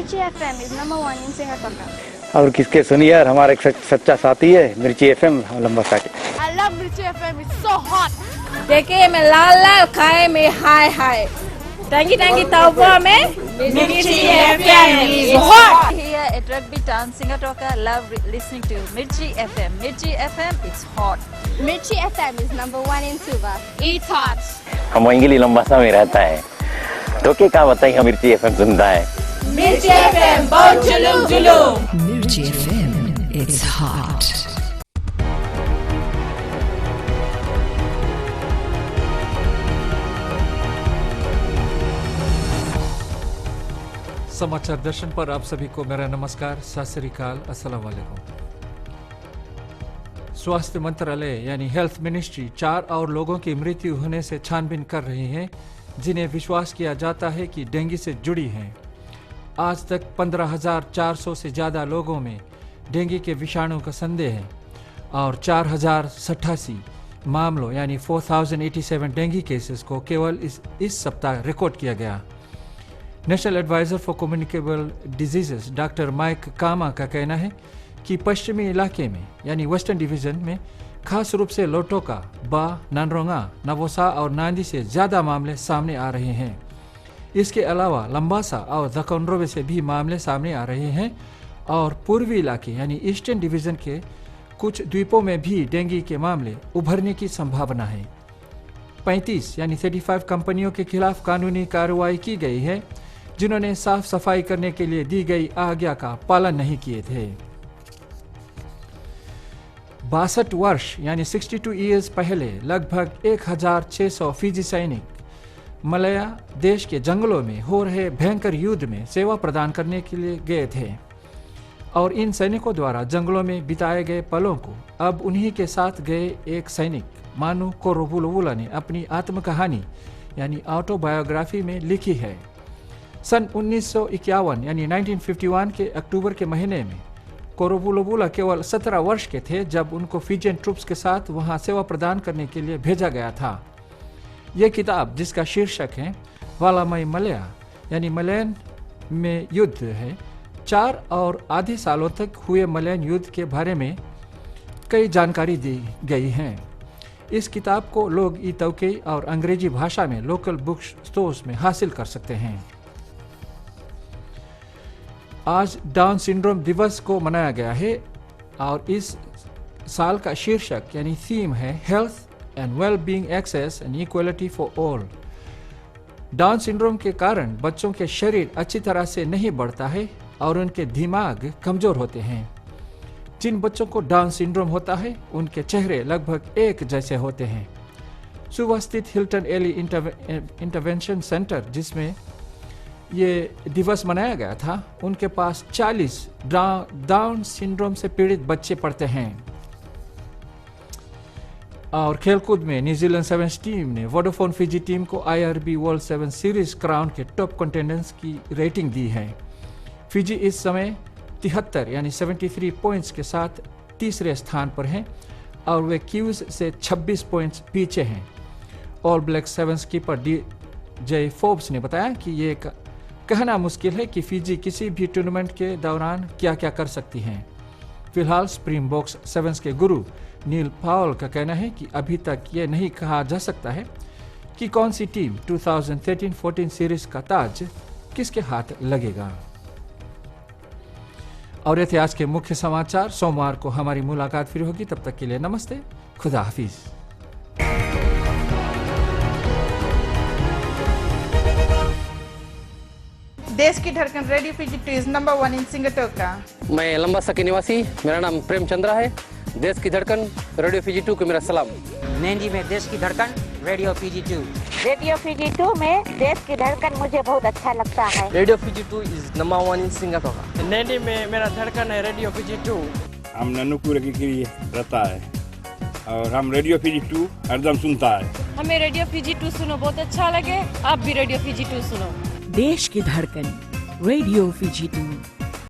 Mirchi FM is number 1 in Singapore. और किसके सुनिए यार, हमारा एक सच्चा साथी है मिर्ची एफएम लंबा साथी। I love Mirchi FM. It's so hot. देखे में लाल लाल, खाए में हाय हाय। टंगी टंगी तवा में मिर्ची FM is hot. Here at Rugby Town, Singatoka, love listening to Mirchi FM. Mirchi FM, it's hot. Mirchi FM is number 1 in Suva. It's hot. हम वहीं लंबासा में रहता है, तो क्या बताइए हम मिर्ची एफएम सुनता है। मिर्ची एफएम बहुत जुलूम जुलूम। Mirchi FM, it's hot. समाचार दर्शन पर आप सभी को मेरा नमस्कार, सत श्री अकाल, अस्सलाम वालेकुम। स्वास्थ्य मंत्रालय यानी हेल्थ मिनिस्ट्री 4 और लोगों की मृत्यु होने से छानबीन कर रही है, जिन्हें विश्वास किया जाता है कि डेंगू से जुड़ी हैं। आज तक 15,400 से ज़्यादा लोगों में डेंगू के विषाणु का संदेह है और 4,088 मामलों यानी 4,087 डेंगू केसेस को केवल इस सप्ताह रिकॉर्ड किया गया। National adviser for communicable diseases doctor Mike Kama का कहना है कि पश्चिमी इलाके में यानी वेस्टर्न डिवीज़न में खास रूप से लोटोका, बा, नानरोंगा, नवोसा और नांदी से ज़्यादा मामले सामने आ रहे हैं। इसके अलावा लंबासा और दकोनरोवे से भी मामले सामने आ रहे हैं और पूर्वी इलाके यानी ईस्टर्न डिवीज़न के कुछ द्वीपों में भी डेंगू के मामले उभरने की संभावना है। 35 यानी 35 कंपनियों के खिलाफ कानूनी कार्रवाई की गई है, जिन्होंने साफ सफाई करने के लिए दी गई आज्ञा का पालन नहीं किए थे। 62 वर्ष यानी 62 ईयर्स पहले लगभग 1,600 फिजी सैनिक मलया देश के जंगलों में हो रहे भयंकर युद्ध में सेवा प्रदान करने के लिए गए थे और इन सैनिकों द्वारा जंगलों में बिताए गए पलों को अब उन्हीं के साथ गए एक सैनिक मानु कोरोबुलुवुला ने अपनी आत्मकहानी यानी ऑटोबायोग्राफी में लिखी है। सन 1951 यानी 1951 के अक्टूबर के महीने में कोरोबुलुवुला केवल 17 वर्ष के थे जब उनको फिजियन ट्रूप्स के साथ वहां सेवा प्रदान करने के लिए भेजा गया था। यह किताब जिसका शीर्षक है वालामई मलया यानी मलयन में युद्ध है, 4 और आधे सालों तक हुए मलयन युद्ध के बारे में कई जानकारी दी गई हैं। इस किताब को लोग इतौकई और अंग्रेजी भाषा में लोकल बुक स्टोर्स में हासिल कर सकते हैं। आज डाउन सिंड्रोम दिवस को मनाया गया है और इस साल का शीर्षक यानी थीम है health and well being access and equality for all. Down syndrome के कारण बच्चों के शरीर अच्छी तरह से नहीं बढ़ता है और उनके दिमाग कमजोर होते हैं। जिन बच्चों को डाउन सिंड्रोम होता है उनके चेहरे लगभग एक जैसे होते हैं। सुबह स्थित हिल्टन एली इंटरवेंशन सेंटर जिसमें ये दिवस मनाया गया था, उनके पास 40 डाउन सिंड्रोम से पीड़ित बच्चे पढ़ते हैं। और खेलकूद में न्यूजीलैंड 7 टीम ने वोडाफोन फिजी टीम को IRB वर्ल्ड 7 सीरीज क्राउन के टॉप कंटेंडेंट्स की रेटिंग दी है। फिजी इस समय 73 यानी 73 पॉइंट्स के साथ तीसरे स्थान पर हैं और वे क्यूज से 26 पॉइंट्स पीछे हैं। All black sevens keeper DJ Forbes ने बताया कि ये कहना मुश्किल है कि फिजी किसी भी टूर्नामेंट के दौरान क्या क्या कर सकती हैं। फिलहाल स्प्रिंगबॉक्स सेवंस के गुरु नील पाउल का कहना है कि अभी तक ये नहीं कहा जा सकता है कि कौन सी टीम 2013-14 सीरीज का ताज किसके हाथ लगेगा। और ये थे आज के मुख्य समाचार। सोमवार को हमारी मुलाकात फिर होगी, तब तक के लिए नमस्ते, खुदा हाफिज। देश की धड़कन रेडियो फिजी 2 इज नंबर 1 इन सिंगटोका। मैं लंबासा के निवासी, मेरा नाम प्रेम चंद्रा है। देश की धड़कन रेडियो फिजी 2 को मेरा सलाम। नैनी में देश की धड़कन रेडियो फिजी 2। रेडियो फिजी 2 में देश की धड़कन मुझे बहुत अच्छा लगता है। Radio Fiji 2 is number 1 in Singapore. Naini में मेरा धड़कन है रेडियो फिजी 2। हम ननुपुर की रहता है और हम रेडियो फिजी 2 हरदम सुनता है। हमें रेडियो फिजी 2 सुनो बहुत अच्छा लगे, आप भी रेडियो फिजी 2 सुनो। देश की धड़कन रेडियो फिजी 2।